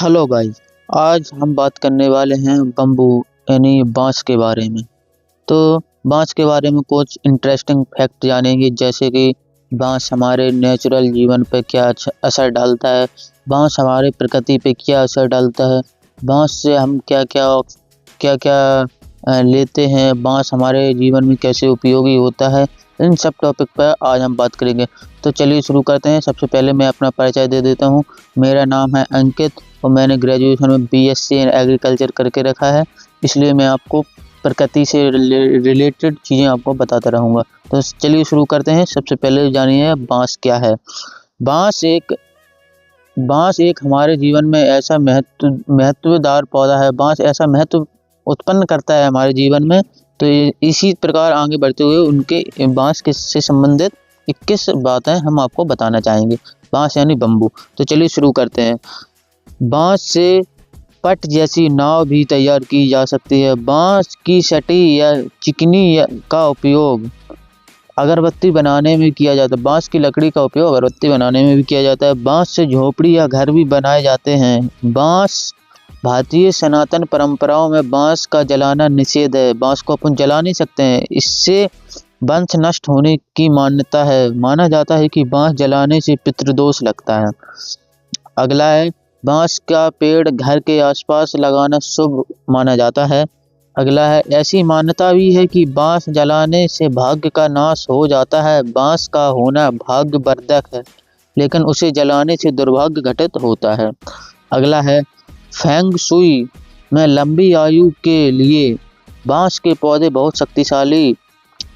Hello guys. आज हम बात करने वाले हैं बम्बू यानी बांस के बारे में। तो बांस के बारे में कुछ इंटरेस्टिंग फैक्ट जानेंगे, जैसे कि बांस हमारे नेचुरल जीवन पे क्या असर डालता है, बांस हमारे प्रकृति पे क्या असर डालता है, बांस से हम क्या क्या क्या क्या लेते हैं, बांस हमारे जीवन में कैसे उपयोगी होता है। इन सब टॉपिक पर आज हम बात करेंगे। तो चलिए शुरू करते हैं। सबसे पहले मैं अपना परिचय दे देता हूँ। मेरा नाम है अंकित और मैंने ग्रेजुएशन में बीएससी इन एग्रीकल्चर करके रखा है, इसलिए मैं आपको प्रकृति से रिलेटेड चीज़ें आपको बताता रहूँगा। तो चलिए शुरू करते हैं। सबसे पहले जानिए बांस क्या है। बांस एक हमारे जीवन में ऐसा महत्वदार पौधा है। बांस ऐसा महत्व उत्पन्न करता है हमारे जीवन में। तो इसी प्रकार आगे बढ़ते हुए उनके बांस से संबंधित 21 बातें हम आपको बताना चाहेंगे। बांस यानी बम्बू। तो चलिए शुरू करते हैं। बांस से पट जैसी नाव भी तैयार की जा सकती है। बांस की सटी या चिकनी का उपयोग अगरबत्ती बनाने में किया जाता है। बांस की लकड़ी का उपयोग अगरबत्ती बनाने में भी किया जाता है। बांस से झोपड़ी या घर भी बनाए जाते हैं। बांस भारतीय सनातन परंपराओं में बांस का जलाना निषेध है। बांस को अपन जला नहीं सकते हैं, इससे वंश नष्ट होने की मान्यता है। माना जाता है कि बांस जलाने से पितृदोष लगता है। अगला है, बांस का पेड़ घर के आसपास लगाना शुभ माना जाता है। अगला है, ऐसी मान्यता भी है कि बांस जलाने से भाग्य का नाश हो जाता है। बांस का होना भाग्यवर्धक है, लेकिन उसे जलाने से दुर्भाग्य घटित होता है। अगला है, फेंग शुई में लंबी आयु के लिए बांस के पौधे बहुत शक्तिशाली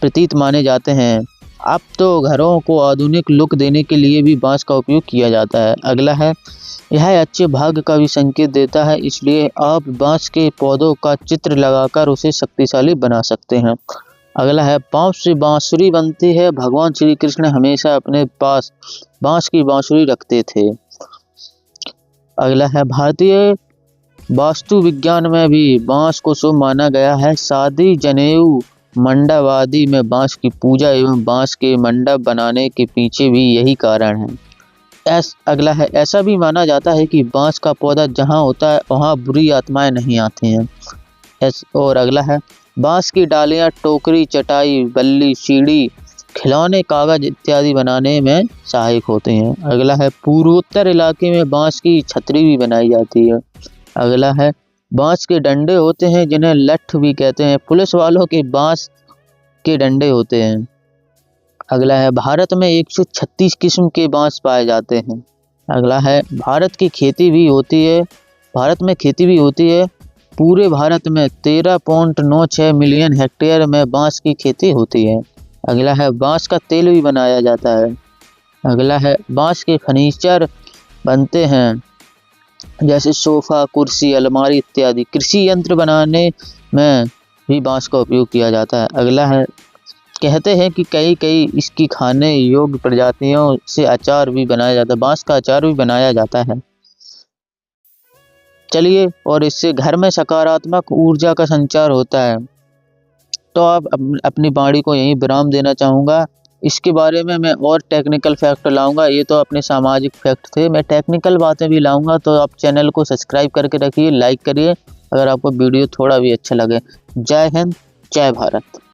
प्रतीत माने जाते हैं। अब तो घरों को आधुनिक लुक देने के लिए भी बांस का उपयोग किया जाता है। अगला है, यह अच्छे भाग्य का भी संकेत देता है, इसलिए आप बांस के पौधों का चित्र लगाकर उसे शक्तिशाली बना सकते हैं। अगला है, बांस से बांसुरी बनती है। भगवान श्री कृष्ण हमेशा अपने पास बांस की बांसुरी रखते थे। अगला है, भारतीय वास्तु विज्ञान में भी बांस को शुभ माना गया है। शादी, जनेऊ, मंडप आदि में बांस की पूजा एवं बांस के मंडप बनाने के पीछे भी यही कारण है। अगला है, ऐसा भी माना जाता है कि बांस का पौधा जहाँ होता है वहाँ बुरी आत्माएं नहीं आती हैं। और अगला है, बांस की डालियाँ टोकरी, चटाई, बल्ली, सीढ़ी, खिलौने, कागज इत्यादि बनाने में सहायक होते हैं। अगला है, पूर्वोत्तर इलाके में बांस की छतरी भी बनाई जाती है। अगला है, बांस के डंडे होते हैं जिन्हें लठ भी कहते हैं। पुलिस वालों के बांस के डंडे होते हैं। अगला है, भारत में 136 किस्म के बांस पाए जाते हैं। अगला है, भारत में खेती भी होती है। पूरे भारत में 13.96 मिलियन हेक्टेयर में बांस की खेती होती है। अगला है, बांस का तेल भी बनाया जाता है। अगला है, बांस के फर्नीचर बनते हैं, जैसे सोफा, कुर्सी, अलमारी इत्यादि। कृषि यंत्र बनाने में भी बांस का उपयोग किया जाता है। अगला है, कहते हैं कि कई इसकी खाने योग्य प्रजातियों से अचार भी बनाया जाता है। बांस का अचार भी बनाया जाता है। चलिए, और इससे घर में सकारात्मक ऊर्जा का संचार होता है। तो आप अपनी वाणी को यहीं विराम देना चाहूँगा। इसके बारे में मैं और टेक्निकल फैक्ट लाऊंगा। ये तो अपने सामाजिक फैक्ट थे, मैं टेक्निकल बातें भी लाऊंगा। तो आप चैनल को सब्सक्राइब करके रखिए, लाइक करिए अगर आपको वीडियो थोड़ा भी अच्छा लगे। जय हिंद, जय भारत।